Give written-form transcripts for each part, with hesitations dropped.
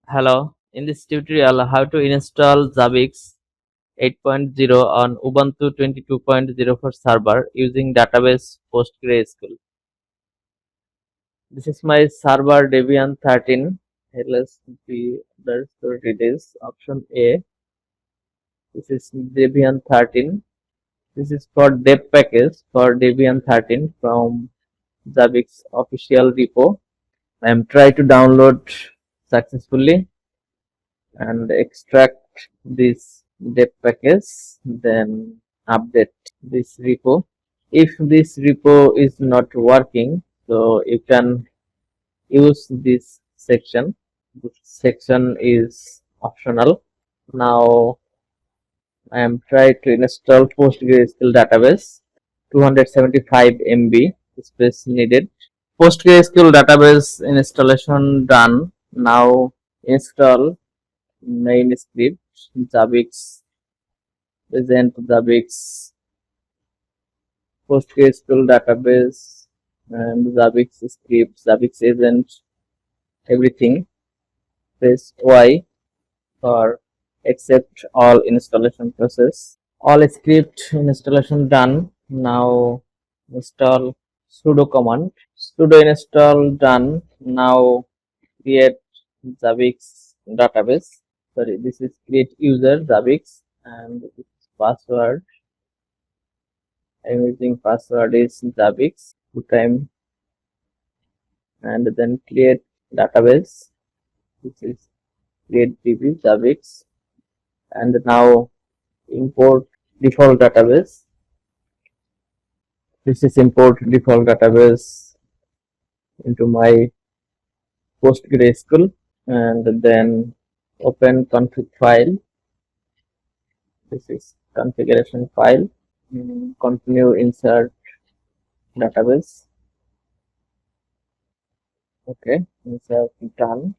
Hello, in this tutorial, how to install Zabbix 8.0 on Ubuntu 22.04 server using database Postgresql. This is my server Debian 13 LSB underscore details option A. This is Debian 13. This is for dev package for Debian 13 from Zabbix official repo. I am trying to download successfully and extract this dev package, then update this repo. If this repo is not working, so you can use this section. This section is optional. Now I am trying to install PostgreSQL database. 275 MB space needed. PostgreSQL database installation done. Now install main script Zabbix present Zabbix PostgreSQL database and Zabbix script, Zabbix agent, everything. Press Y for accept all installation process. All script installation done. Now install sudo command. Sudo install done. Now create Zabbix database. Sorry, this is create user Zabbix and this is password. I'm using password is Zabbix 2 time and then create database. This is create db Zabbix and now import default database. This is import default database into my PostgreSQL and then open config file. This is configuration file. Continue insert database. Okay, insert done.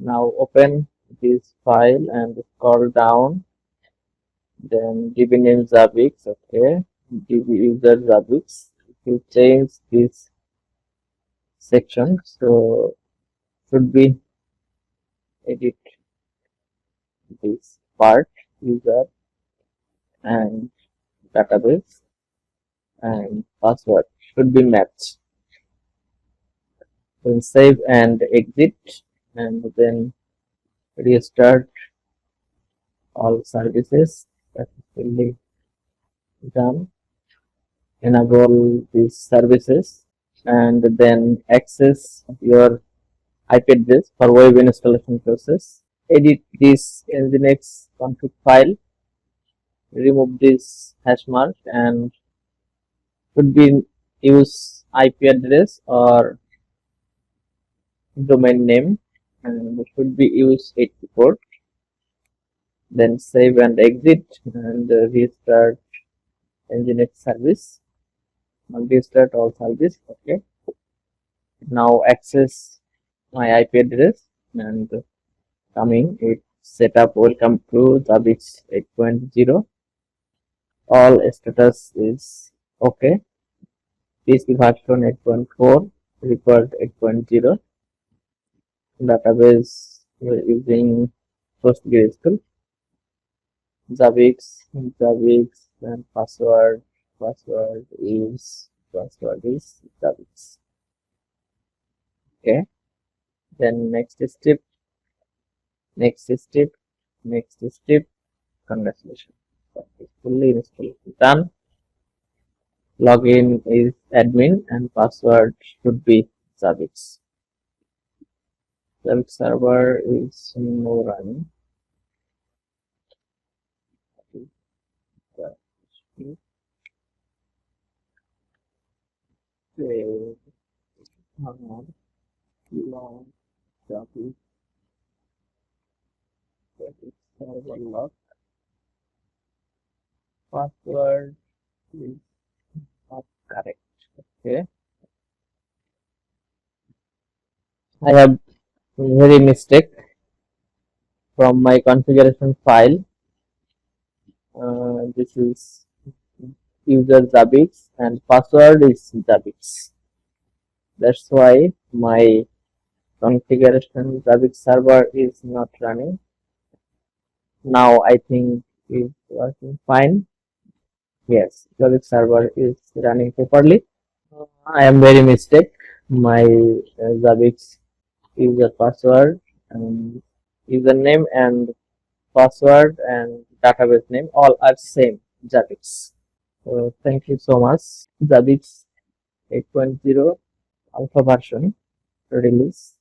Now open this file and scroll down. Then db name Zabbix. Okay, db user Zabbix. If you change this section, so should be edit this part user and database and password should be matched. Then save and exit and then restart all services. That is fully done. Enable these services and then access your IP address for web installation process. Edit this nginx config file. Remove this hash mark and should be use IP address or domain name and should be use 84. Then save and exit and restart nginx service. Restart all service. Okay. Now access my IP address and coming it setup. Welcome to Zabbix 8.0. All status is okay. PHP version 8.4, record 8.0. Database we are using PostgreSQL. Zabbix and password is Zabbix. Okay. Then next step. Congratulations. Fully installed. Done. Login is admin and password should be Zabbix. Zabbix server is no running. Server lock. Password is not correct. Okay. I have very mistake from my configuration file. This is user Zabbix and password is Zabbix. That's why my configuration. Zabbix server is not running. Now I think it's working fine. Yes, Zabbix server is running properly. I am very mistake. My Zabbix user password and username and password and database name all are same Zabbix. So thank you so much. Zabbix 8.0 alpha version release.